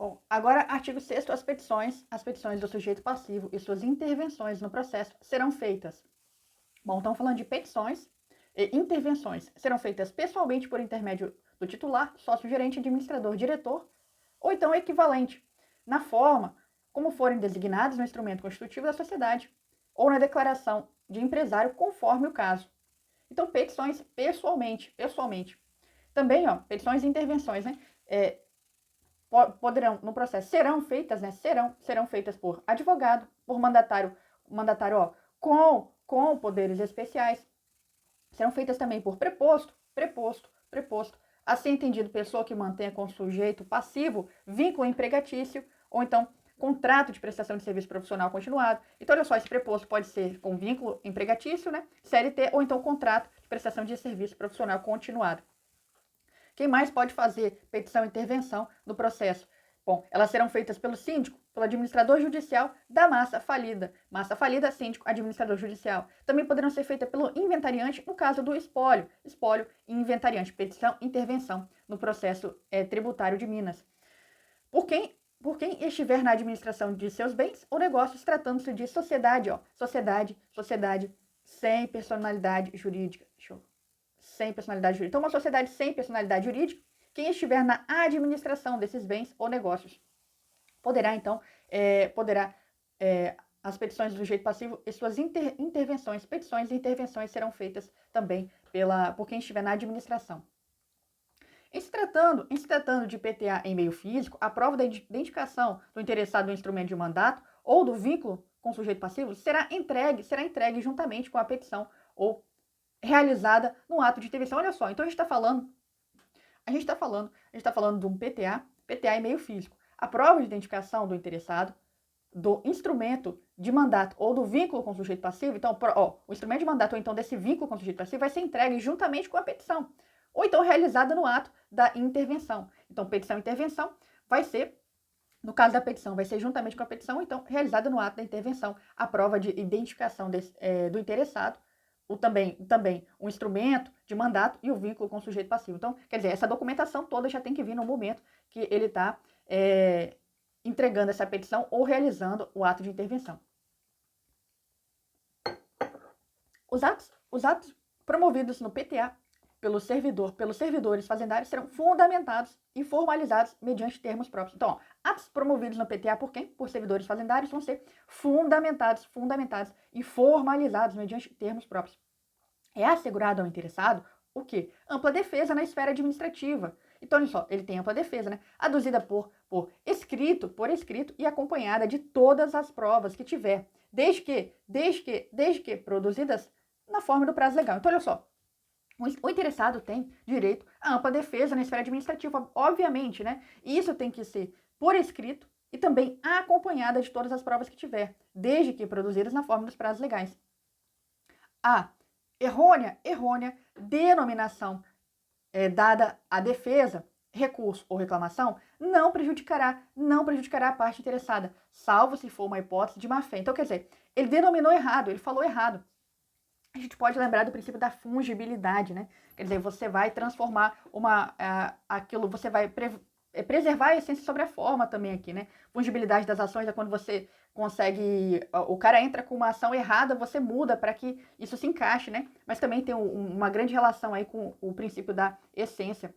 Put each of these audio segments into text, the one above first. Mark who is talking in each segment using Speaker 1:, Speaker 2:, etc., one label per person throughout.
Speaker 1: Bom, agora, artigo 6º, as petições do sujeito passivo e suas intervenções no processo serão feitas. Bom, estamos falando de petições e intervenções. Serão feitas pessoalmente por intermédio do titular, sócio-gerente, administrador, diretor, ou então equivalente, na forma como forem designados no instrumento constitutivo da sociedade ou na declaração de empresário, conforme o caso. Então, petições pessoalmente. Também, petições e intervenções, né? Poderão, no processo, serão feitas, né? Serão feitas por advogado, por mandatário, com poderes especiais. Serão feitas também por preposto. Assim entendido, pessoa que mantenha com o sujeito passivo vínculo empregatício, ou então contrato de prestação de serviço profissional continuado. Então, olha só, esse preposto pode ser com vínculo empregatício, né? CLT, ou então contrato de prestação de serviço profissional continuado. Quem mais pode fazer petição e intervenção no processo? Bom, elas serão feitas pelo síndico, pelo administrador judicial da massa falida. Massa falida, síndico, administrador judicial. Também poderão ser feitas pelo inventariante no caso do espólio. Espólio e inventariante, petição e intervenção no processo tributário de Minas. Por quem estiver na administração de seus bens ou negócios, tratando-se de sociedade, sociedade sem personalidade jurídica. Sem personalidade jurídica. Então, uma sociedade sem personalidade jurídica, quem estiver na administração desses bens ou negócios poderá, então, as petições do sujeito passivo e suas intervenções, petições e intervenções serão feitas também por quem estiver na administração. Em se tratando de PTA em meio físico, a prova da identificação do interessado no instrumento de mandato ou do vínculo com o sujeito passivo será entregue juntamente com a petição ou realizada no ato de intervenção. Olha só, então a gente está falando de um PTA em meio físico. A prova de identificação do interessado, do instrumento de mandato ou do vínculo com o sujeito passivo, então, o instrumento de mandato ou então desse vínculo com o sujeito passivo vai ser entregue juntamente com a petição, ou então realizada no ato da intervenção. Então, petição e intervenção vai ser, no caso da petição, vai ser juntamente com a petição, ou então realizada no ato da intervenção, a prova de identificação do interessado, também um instrumento de mandato e o vínculo com o sujeito passivo. Então, quer dizer, essa documentação toda já tem que vir no momento que ele está entregando essa petição ou realizando o ato de intervenção. Os atos promovidos no PTA pelos servidores fazendários serão fundamentados e formalizados mediante termos próprios. Então, atos promovidos no PTA por quem? Por servidores fazendários vão ser fundamentados e formalizados mediante termos próprios. É assegurado ao interessado o quê? Ampla defesa na esfera administrativa. Então, olha só, ele tem ampla defesa, né? Aduzida por escrito e acompanhada de todas as provas que tiver, desde que produzidas na forma do prazo legal. Então, olha só, o interessado tem direito à ampla defesa na esfera administrativa, obviamente, né? E isso tem que ser por escrito e também acompanhada de todas as provas que tiver, desde que produzidas na forma dos prazos legais. A errônea denominação dada à defesa, recurso ou reclamação, não prejudicará a parte interessada, salvo se for uma hipótese de má-fé. Então, quer dizer, ele denominou errado, ele falou errado. A gente pode lembrar do princípio da fungibilidade, né? Quer dizer, você vai transformar você vai preservar a essência sobre a forma também aqui, né? Fungibilidade das ações é quando você consegue, o cara entra com uma ação errada, você muda para que isso se encaixe, né? Mas também tem uma grande relação aí com o princípio da essência.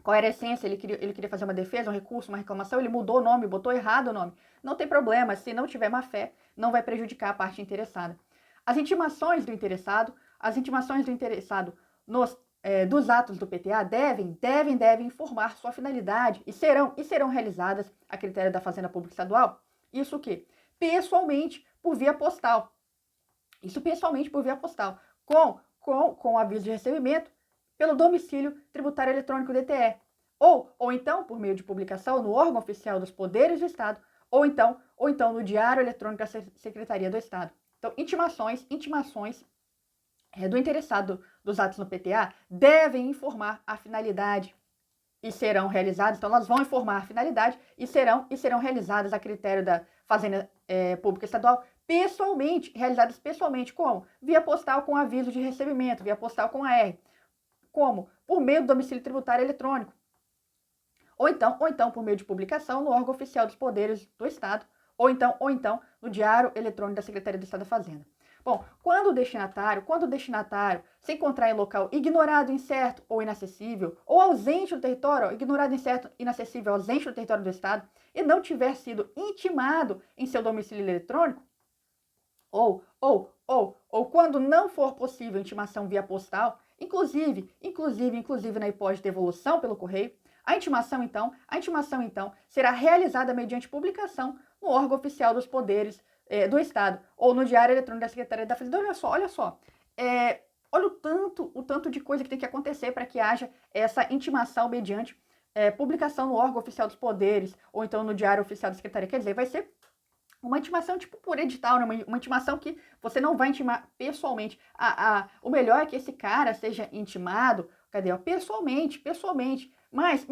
Speaker 1: Qual era a essência? Ele queria fazer uma defesa, um recurso, uma reclamação, ele mudou o nome, botou errado o nome. Não tem problema, se não tiver má fé, não vai prejudicar a parte interessada. As intimações do interessado dos atos do PTA devem informar sua finalidade e serão realizadas a critério da Fazenda Pública Estadual. Isso o quê? Pessoalmente, por via postal. Com aviso de recebimento pelo domicílio tributário eletrônico DTE. Ou então, por meio de publicação no órgão oficial dos poderes do Estado, ou então no Diário Eletrônico da Secretaria do Estado. Então, intimações do interessado dos atos no PTA devem informar a finalidade e serão realizadas. Então, elas vão informar a finalidade e serão realizadas a critério da Fazenda Pública Estadual realizadas pessoalmente. Como? Via postal com aviso de recebimento, via postal com AR. Como? Por meio do domicílio tributário eletrônico. ou então por meio de publicação no órgão oficial dos poderes do Estado, ou então no Diário Eletrônico da Secretaria de Estado da Fazenda. Bom, quando o destinatário se encontrar em local ignorado, incerto ou inacessível, ou ausente do território, ignorado, incerto, inacessível, ausente do território do Estado, e não tiver sido intimado em seu domicílio eletrônico, ou quando não for possível intimação via postal, inclusive na hipótese de devolução pelo correio, a intimação, então, será realizada mediante publicação no órgão oficial dos poderes do Estado, ou no Diário Eletrônico da Secretaria da Fazenda. Olha só, olha o tanto de coisa que tem que acontecer para que haja essa intimação mediante publicação no órgão oficial dos poderes, ou então no Diário Oficial da Secretaria. Quer dizer, vai ser uma intimação tipo por edital, né? Uma intimação que você não vai intimar pessoalmente. O melhor é que esse cara seja intimado, cadê? Pessoalmente. Mas,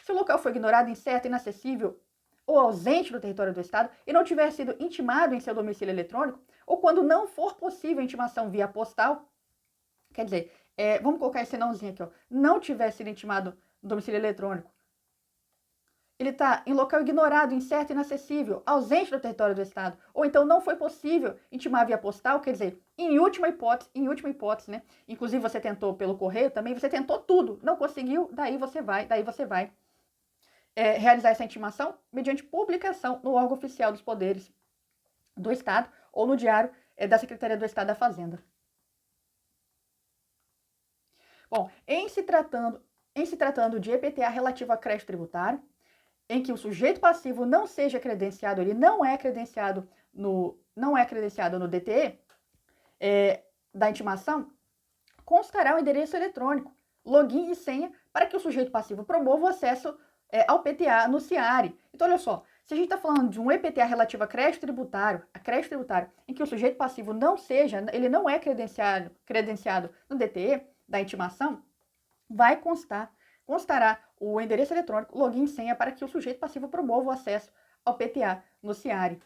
Speaker 1: se o local for ignorado, incerto, inacessível ou ausente do território do Estado e não tiver sido intimado em seu domicílio eletrônico, ou quando não for possível a intimação via postal, quer dizer, vamos colocar esse nãozinho aqui, ó, não tiver sido intimado no domicílio eletrônico, ele está em local ignorado, incerto, inacessível, ausente do território do Estado, ou então não foi possível intimar via postal, quer dizer, em última hipótese, né? Inclusive você tentou pelo correio também, você tentou tudo, não conseguiu, daí você vai realizar essa intimação mediante publicação no órgão oficial dos poderes do Estado ou no Diário da Secretaria do Estado da Fazenda. Bom, em se tratando de EPTA relativo a crédito tributário, em que o sujeito passivo não seja credenciado, ele não é credenciado no DTE da intimação, constará o endereço eletrônico, login e senha para que o sujeito passivo promova o acesso ao PTA no CIARE. Então, olha só, se a gente está falando de um EPTA relativo a crédito tributário, em que o sujeito passivo ele não é credenciado no DTE da intimação, constará o endereço eletrônico, login e senha para que o sujeito passivo promova o acesso ao PTA no CIARE.